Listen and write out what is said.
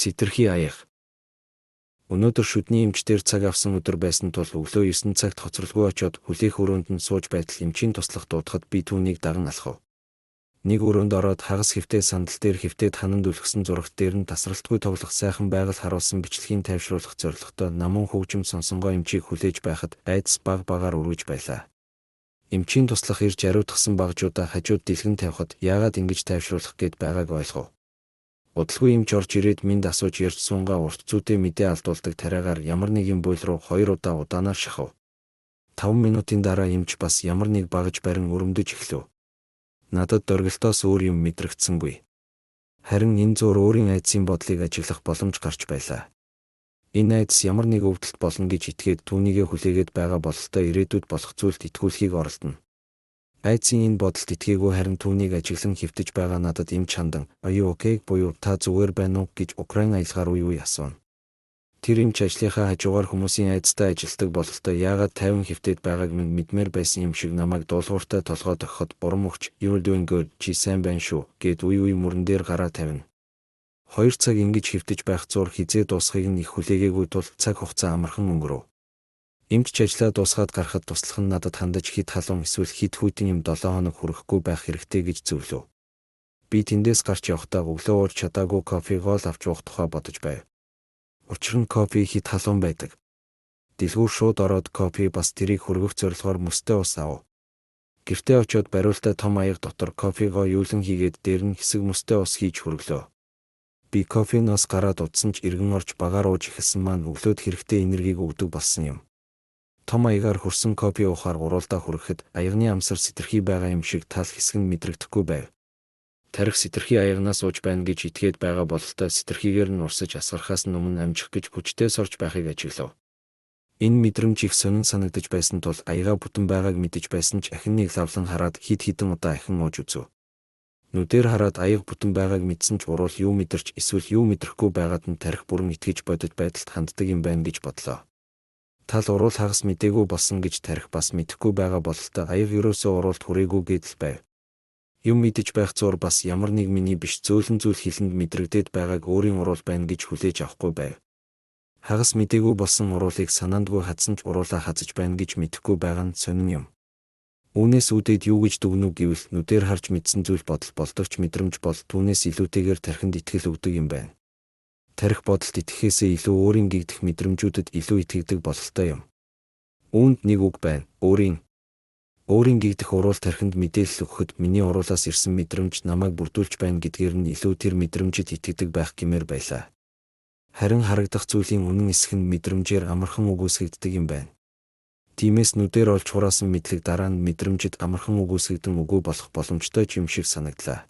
Сэтэрхий аяга. Өнөөдөр шүдний эмч дээр цаг авсан өдөр байсан тул өглөө 9 цагт хоцролгүй очоод хүлээх өрөөнд нь сууж байтал эмчийн туслах дуудахад би түүнийг даган алхав. Нэг өрөөнд ороод хагас хэвтээ сандал дээр хэвтээд хананд үлгсэн зурагт дээр нь тасралтгүй тоглох сайхан байгаль харуулсан бичлэгийг тайвшруулах зорилготой намун хөгжим сонсонгоо эмчийг хүлээж байхад айдас баг багаар үргэж байлаа. Эмчийн туслах ирж ариутгсан багжуудаа хажууд дэлгэн тавихад яагаад ингэж тайвшруулах гээд байгааг ойлгов. Удалгүй эмч орж ирээд минь асууж ярьж суунгаа урт зүйтэй мэдээ алдуулдаг тариагаар ямар нэгэн буйл руу 2 удаа удаанаар шахав. 5 минутын дараа эмч бас ямар нэг багаж барин өрөмдөж эхлэв. Надад дөргөлтөөс өөр юм мэдрэгдсэнгүй. Харин энэ зур өөрийн айдсын бодлыг ажиглах боломж гарч байлаа. Энэ айдас ямар нэг өвдөлт болно гэж итгээд түүнийгээ хүлээгээд байгаа бололтой ирээдүйд болох зүйлд итгүүлэхийг оролдоно. Айдсын энэ бодолд итгээгүй харин түүнийг ажиглан хэвтэж байгаа надад эмч хандан "Are you okay?" буюу "Та зүгээр байна уу?" гэж украин аялгаар уу асууна. Тэр эмч ажлынхаа хажуугаар хүмүүсийн айдастай ажилтдаг бололтой яагаад тайван хэвтээд байгааг минь мэдмээр байсан юм шиг намайг дуулууртай толгой тохиход бурам өгч "You're doing good, чи сайн байна шүү" гэд уу мөрөн дээр гараа тавина. 2 цаг ингэж хэвтэж байх зур хизээ дуусахыг нь их хүлээгээгүй тул цаг хугацаа амархан өнгөрөв. Эмч ажлаа дуусгаад гарахад туслах нь надад хандаж хит халуун эсвэл хит хүйтэн юм 7 хоног хүрэхгүй байх хэрэгтэй гэж зөвлөв. Би тэндээс гарч явахдаа өглөө ууж чадаагүй кофе гол авч уух тухай бодож байв. Учир нь кофе хит халуун байдаг. Дэлгүүр шууд ороод кофе бас тэрийг хөргөх зорилгоор мөстэй ус ав. Гэртээ очиод бариултай том аяга дотор кофегоо юулан хийгээд дээр нь хэсэг мөстэй ус хийж хөрглөө. Би кофеноос гараад удсан ч эргэн орж багаар ууж эхэлсэн маань өглөөд хэрэгтэй энергийг өгдөг болсон юм. Том аягаар хөрсөн кофе уухаар гуруулдаа хүрэхэд аягны амсар сэтэрхий байгаа юм шиг тал хэсэг нь мэдрэгдэхгүй байв. Тарих сэтэрхий аягнаас ууж байна гэж итгээд байгаа бололтой сэтэрхийгээр нь урсаж асгарахаас өмнө амжих гэж хүчтэй сорж байхыг ажиглав. Энэ мэдрэмж их сонин санагдаж байсан тул аяга бүтэн байгааг мэдэж байсан ч ахин нэг лавлан хараад хид хідэн удаа ахин ууж үзв. Нүдээр хараад аяга бүтэн байгааг мэдсэн ч уруул юу мэдэрч эсвэл юу мэдрэхгүй байгаад нь тарих бүрэн итгэж бодож байдалд ханддаг юм байна гэж бодлоо. Тал уруул хагас мдээгүй болсон гэж тарих бас мэдэхгүй байгаа бололтой аяга ерөөсөө уруулд хүрээгүй гэдэл байв. Юм мэдэж байх зур бас ямар нэг миний биш зөөлөн зүйл хилэнд мэдрэгдээд байгааг өөрийн уруул байна гэж хүлээж авахгүй байв. Хагас мдээгүй болсон уруулыг санаандгүй хадсан ч уруулаа хазаж байна гэж мэдэхгүй байгаа нь сонин юм. Үүнээс үүдээд юу гэж дүгнэв гэвэл нүдээр харж мэдсэн зүйл бодол болдогч мэдрэмж бол түүнээс илүүтэйгээр тархинд итгэл өгдөг юм байна. Тарих бодолд итгэхээсээ илүү өөрийн гэгдэх мэдрэмжүүдэд илүү итгэдэг бололтой юм. Үүнд нэг үг байна. Өөрийн гэгдэх уруул тархинд мэдээлэл өгөхөд миний уруулаас ирсэн мэдрэмж намайг бүрдүүлж байна гэдгээр нь илүү тэр мэдрэмжид итгэдэг байх гэмээр байлаа. Харин харагдах зүйлийн үнэн эсэх нь мэдрэмжээр амархан үгүйсгэгддэг юм байна. Тиймээс нүдээр олж хураасан мэдлэг дараа нь мэдрэмжид амархан үгүйсгэгдэн үгүй болох боломжтой юм шиг санагдлаа.